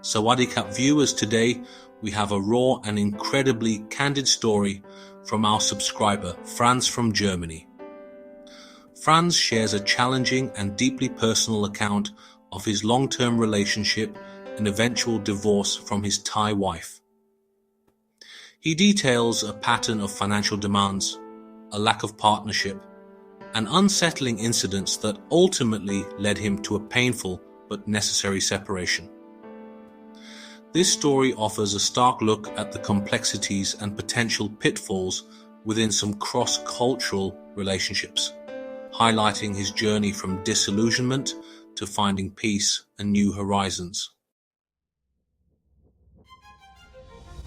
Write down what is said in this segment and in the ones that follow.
Sawadee-Cap viewers, today we have a raw and incredibly candid story from our subscriber, Franz from Germany. Franz shares a challenging and deeply personal account of his long-term relationship and eventual divorce from his Thai wife. He details a pattern of financial demands, a lack of partnership, and unsettling incidents that ultimately led him to a painful but necessary separation. This story offers a stark look at the complexities and potential pitfalls within some cross-cultural relationships, highlighting his journey from disillusionment to finding peace and new horizons.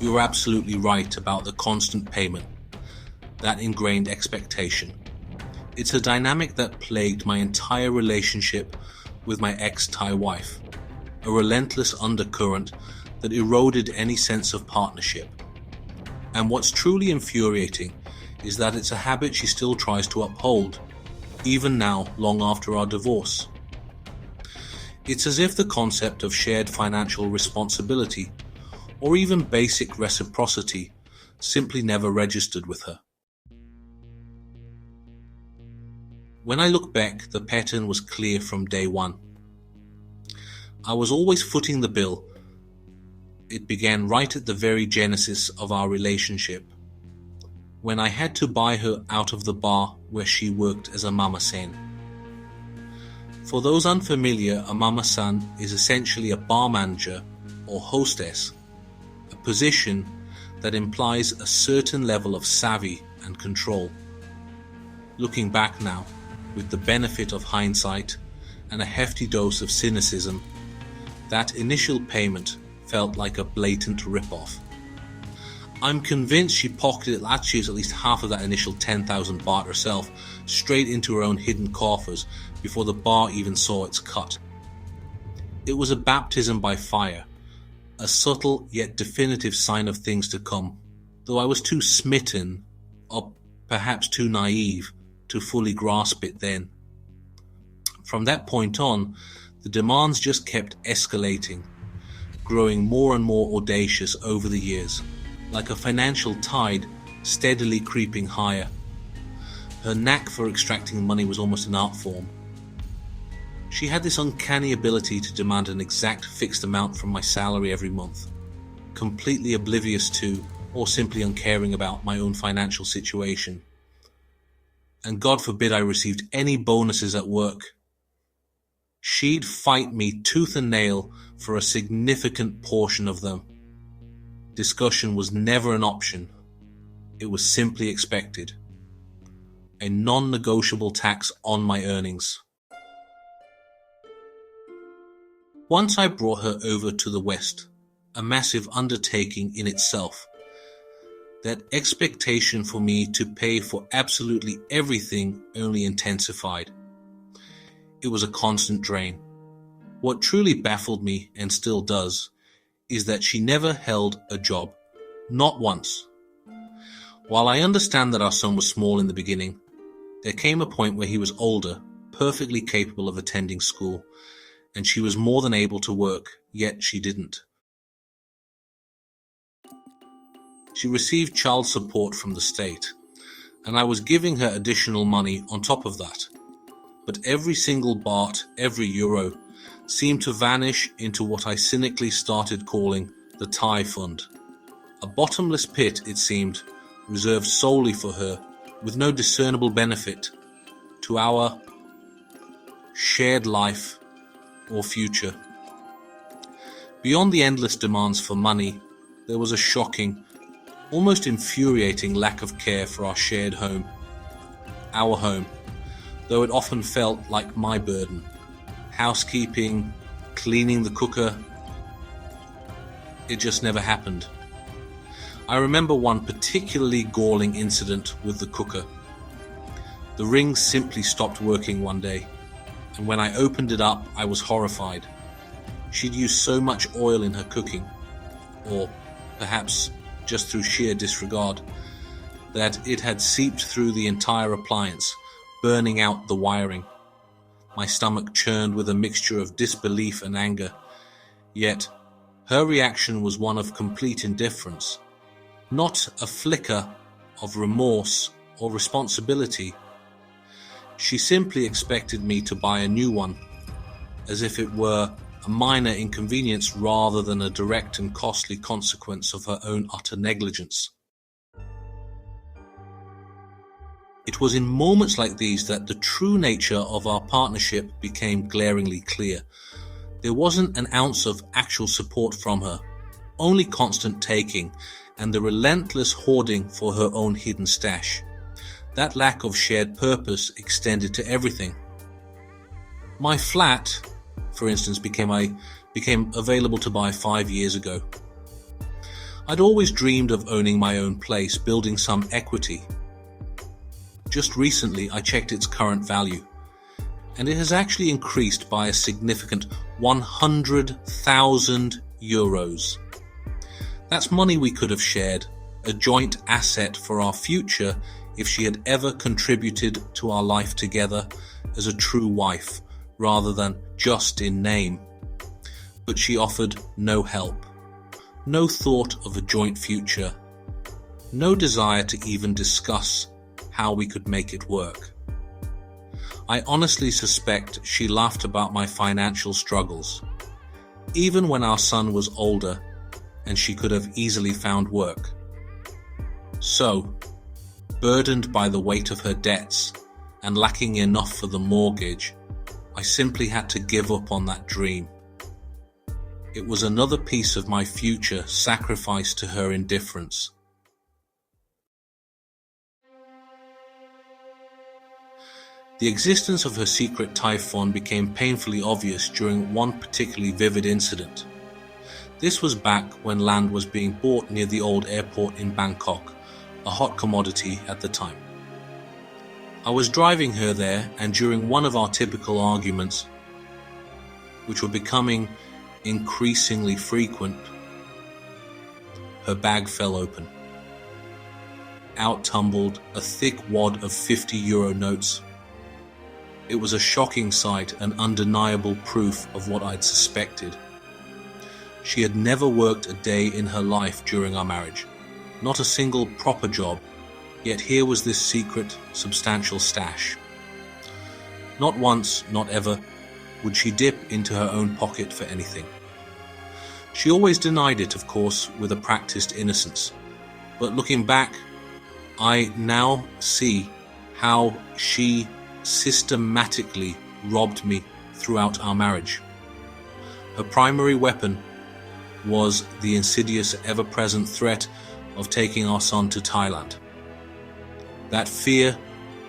You're absolutely right about the constant payment, that ingrained expectation. It's a dynamic that plagued my entire relationship with my ex-Thai wife, a relentless undercurrent that eroded any sense of partnership. And what's truly infuriating is that it's a habit she still tries to uphold, even now, long after our divorce. It's as if the concept of shared financial responsibility, or even basic reciprocity, simply never registered with her. When I look back, the pattern was clear from day one. I was always footing the bill. It began right at the very genesis of our relationship, when I had to buy her out of the bar where she worked as a mama-san. For those unfamiliar, a mama-san is essentially a bar manager or hostess, a position that implies a certain level of savvy and control. Looking back now, with the benefit of hindsight and a hefty dose of cynicism, that initial payment felt like a blatant rip-off. I'm convinced she pocketed at least half of that initial 10,000 baht herself, straight into her own hidden coffers before the bar even saw its cut. It was a baptism by fire, a subtle yet definitive sign of things to come, though I was too smitten, or perhaps too naive, to fully grasp it then. From that point on, the demands just kept escalating, growing more and more audacious over the years, like a financial tide steadily creeping higher. Her knack for extracting money was almost an art form. She had this uncanny ability to demand an exact fixed amount from my salary every month, completely oblivious to or simply uncaring about my own financial situation. And God forbid I received any bonuses at work. She'd fight me tooth and nail for a significant portion of them. Discussion was never an option. It was simply expected. A non-negotiable tax on my earnings. Once I brought her over to the West, a massive undertaking in itself. That expectation for me to pay for absolutely everything only intensified. It was a constant drain. What truly baffled me, and still does, is that she never held a job. Not once. While I understand that our son was small in the beginning, there came a point where he was older, perfectly capable of attending school, and she was more than able to work, yet she didn't. She received child support from the state, and I was giving her additional money on top of that. But every single baht, every euro, seemed to vanish into what I cynically started calling the Thai fund. A bottomless pit, it seemed, reserved solely for her, with no discernible benefit to our shared life or future. Beyond the endless demands for money, there was a shocking, almost infuriating lack of care for our shared home. Our home, though it often felt like my burden. Housekeeping, cleaning the cooker, it just never happened. I remember one particularly galling incident with the cooker. The ring simply stopped working one day, and when I opened it up, I was horrified. She'd used so much oil in her cooking, or perhaps just through sheer disregard, that it had seeped through the entire appliance, burning out the wiring. My stomach churned with a mixture of disbelief and anger, yet Her reaction was one of complete indifference, not a flicker of remorse or responsibility. She simply expected me to buy a new one, as if it were a minor inconvenience rather than a direct and costly consequence of her own utter negligence. It was in moments like these that the true nature of our partnership became glaringly clear. There wasn't an ounce of actual support from her, only constant taking and the relentless hoarding for her own hidden stash. That lack of shared purpose extended to everything. My flat, for instance, became available to buy 5 years ago. I'd always dreamed of owning my own place, building some equity. Just recently, I checked its current value, and it has actually increased by a significant 100,000 euros. That's money we could have shared, a joint asset for our future if she had ever contributed to our life together as a true wife, rather than just in name. But she offered no help, no thought of a joint future, no desire to even discuss how we could make it work. I honestly suspect she laughed about my financial struggles, even when our son was older and she could have easily found work. So, burdened by the weight of her debts and lacking enough for the mortgage, I simply had to give up on that dream. It was another piece of my future sacrificed to her indifference. The existence of her secret Thai fund became painfully obvious during one particularly vivid incident. This was back when land was being bought near the old airport in Bangkok, a hot commodity at the time. I was driving her there, and during one of our typical arguments, which were becoming increasingly frequent, her bag fell open. Out tumbled a thick wad of 50-euro notes. It was a shocking sight and undeniable proof of what I'd suspected. She had never worked a day in her life during our marriage, not a single proper job, yet here was this secret, substantial stash. Not once, not ever, would she dip into her own pocket for anything. She always denied it, of course, with a practiced innocence. But looking back, I now see how she systematically robbed me throughout our marriage. Her primary weapon was the insidious, ever-present threat of taking our son to Thailand. That fear,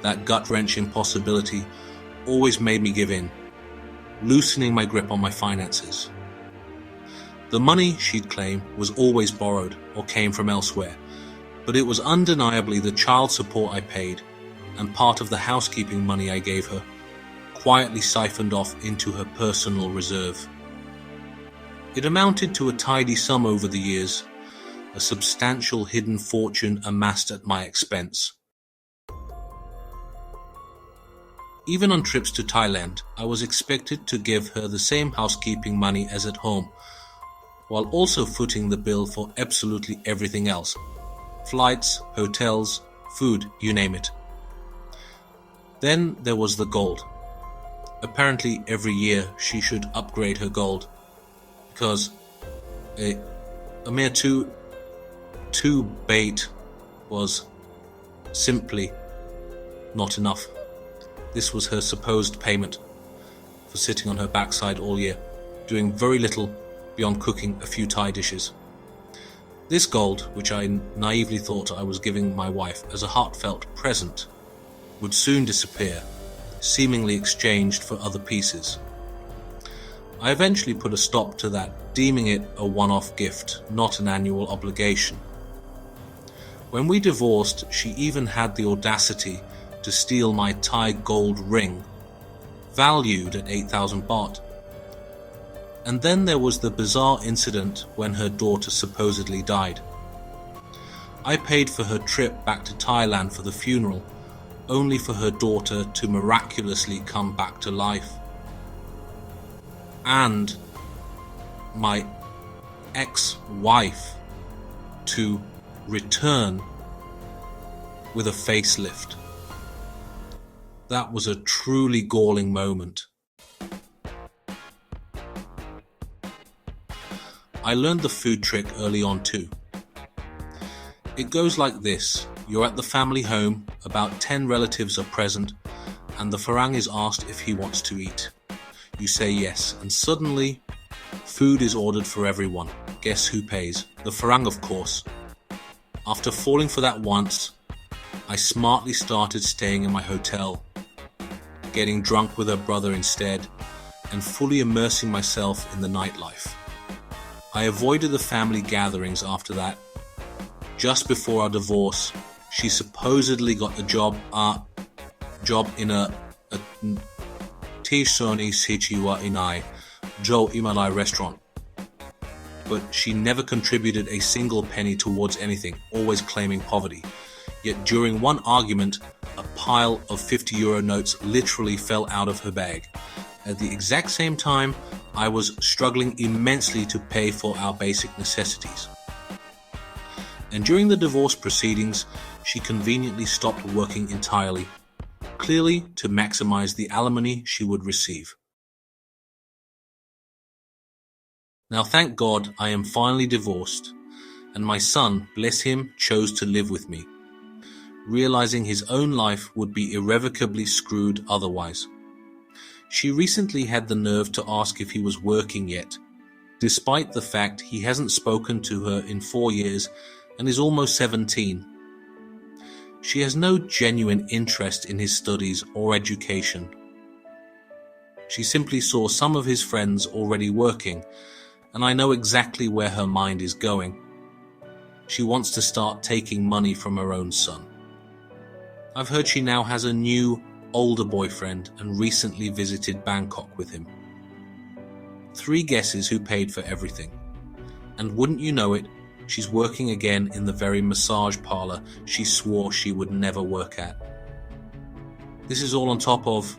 that gut-wrenching possibility, always made me give in, loosening my grip on my finances. The money, she'd claim, was always borrowed or came from elsewhere, but it was undeniably the child support I paid and part of the housekeeping money I gave her, quietly siphoned off into her personal reserve. It amounted to a tidy sum over the years, a substantial hidden fortune amassed at my expense. Even on trips to Thailand, I was expected to give her the same housekeeping money as at home, while also footing the bill for absolutely everything else. Flights, hotels, food, you name it. Then there was the gold. Apparently every year she should upgrade her gold, because a mere two bait was simply not enough. This was her supposed payment for sitting on her backside all year, doing very little beyond cooking a few Thai dishes. This gold, which I naively thought I was giving my wife as a heartfelt present, would soon disappear, seemingly exchanged for other pieces. I eventually put a stop to that, deeming it a one-off gift, not an annual obligation. When we divorced, she even had the audacity to steal my Thai gold ring, valued at 8,000 baht. And then there was the bizarre incident when her daughter supposedly died. I paid for her trip back to Thailand for the funeral, only for her daughter to miraculously come back to life. And my ex-wife to return with a facelift. That was a truly galling moment. I learned the food trick early on too. It goes like this. You're at the family home, about 10 relatives are present, and the Farang is asked if he wants to eat. You say yes, and suddenly, food is ordered for everyone. Guess who pays? The Farang, of course. After falling for that once, I smartly started staying in my hotel, getting drunk with her brother instead, and fully immersing myself in the nightlife. I avoided the family gatherings after that. Just before our divorce, she supposedly got a job in a Tisoni Sichiwa Inai Joe Imalai restaurant. But she never contributed a single penny towards anything, always claiming poverty. Yet during one argument, a pile of 50 euro notes literally fell out of her bag. At the exact same time, I was struggling immensely to pay for our basic necessities. And during the divorce proceedings, she conveniently stopped working entirely, clearly to maximize the alimony she would receive. Now, thank God, I am finally divorced, and my son, bless him, chose to live with me, realizing his own life would be irrevocably screwed otherwise. She recently had the nerve to ask if he was working yet, despite the fact he hasn't spoken to her in 4 years and is almost 17. She has no genuine interest in his studies or education. She simply saw some of his friends already working, and I know exactly where her mind is going. She wants to start taking money from her own son. I've heard she now has a new, older boyfriend and recently visited Bangkok with him. 3 guesses who paid for everything. And wouldn't you know it, she's working again in the very massage parlor she swore she would never work at. This is all on top of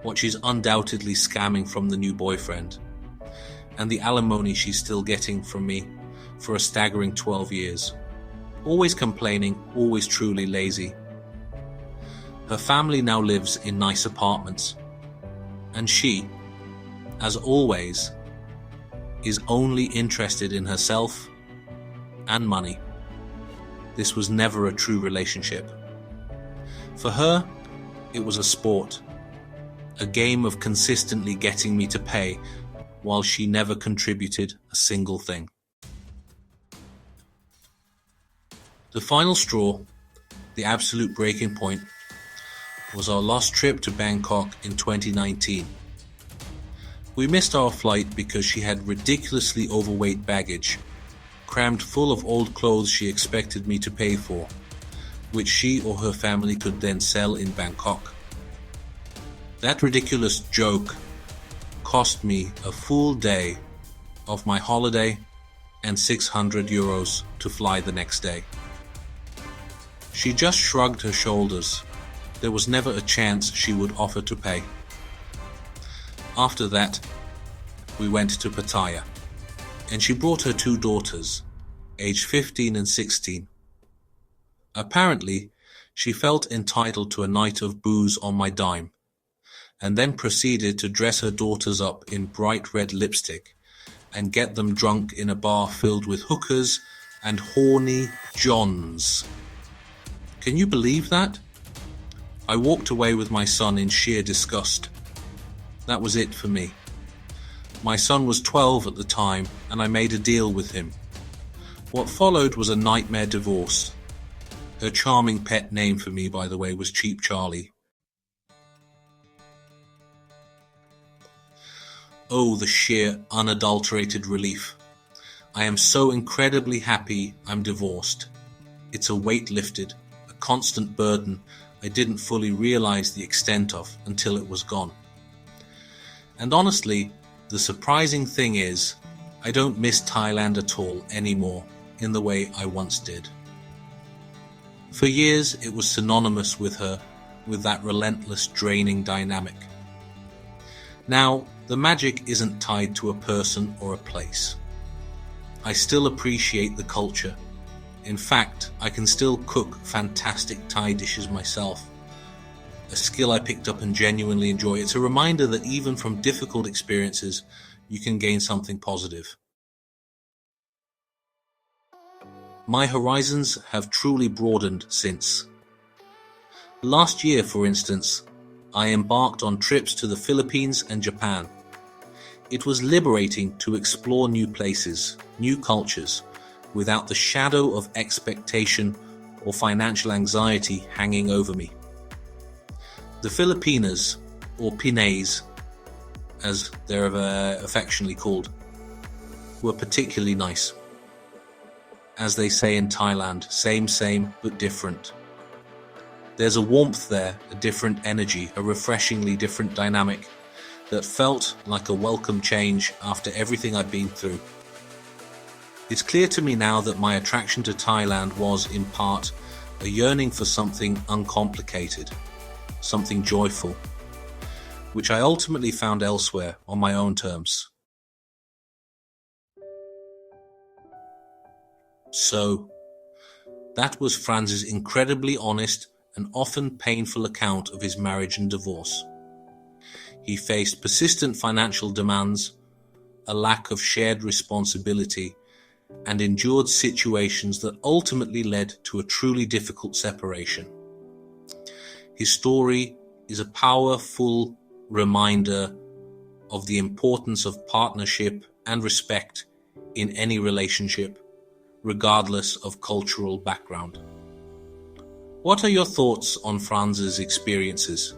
what she's undoubtedly scamming from the new boyfriend, and the alimony she's still getting from me for a staggering 12 years. Always complaining, always truly lazy. Her family now lives in nice apartments, and she, as always, is only interested in herself and money. This was never a true relationship. For her, it was a sport, a game of consistently getting me to pay while she never contributed a single thing. The final straw, the absolute breaking point, was our last trip to Bangkok in 2019. We missed our flight because she had ridiculously overweight baggage, crammed full of old clothes she expected me to pay for, which she or her family could then sell in Bangkok. That ridiculous joke cost me a full day of my holiday and 600 euros to fly the next day. She just shrugged her shoulders. There was never a chance she would offer to pay. After that, we went to Pattaya, and she brought her 2 daughters, aged 15 and 16. Apparently, she felt entitled to a night of booze on my dime, and then proceeded to dress her daughters up in bright red lipstick and get them drunk in a bar filled with hookers and horny Johns. Can you believe that? I walked away with my son in sheer disgust. That was it for me. My son was 12 at the time, and I made a deal with him. What followed was a nightmare divorce. Her charming pet name for me, by the way, was Cheap Charlie. Oh, the sheer, unadulterated relief. I am so incredibly happy I'm divorced. It's a weight lifted, a constant burden I didn't fully realize the extent of until it was gone. And honestly, the surprising thing is, I don't miss Thailand at all anymore in the way I once did. For years, it was synonymous with her, with that relentless, draining dynamic. Now, the magic isn't tied to a person or a place. I still appreciate the culture. In fact, I can still cook fantastic Thai dishes myself, a skill I picked up and genuinely enjoy. It's a reminder that even from difficult experiences, you can gain something positive. My horizons have truly broadened since. Last year, for instance, I embarked on trips to the Philippines and Japan. It was liberating to explore new places, new cultures, without the shadow of expectation or financial anxiety hanging over me. The Filipinas, or Pinays, as they're affectionately called, were particularly nice. As they say in Thailand, same but different. There's a warmth there, a different energy, a refreshingly different dynamic that felt like a welcome change after everything I've been through. It's clear to me now that my attraction to Thailand was, in part, a yearning for something uncomplicated, something joyful, which I ultimately found elsewhere on my own terms. So, that was Franz's incredibly honest and often painful account of his marriage and divorce. He faced persistent financial demands, a lack of shared responsibility, and endured situations that ultimately led to a truly difficult separation. His story is a powerful reminder of the importance of partnership and respect in any relationship, regardless of cultural background. What are your thoughts on Franz's experiences?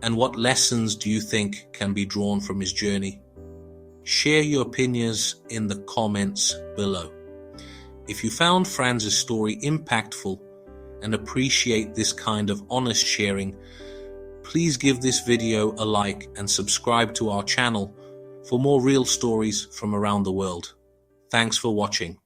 And what lessons do you think can be drawn from his journey? Share your opinions in the comments below. If you found Franz's story impactful and appreciate this kind of honest sharing, please give this video a like and subscribe to our channel for more real stories from around the world. Thanks for watching.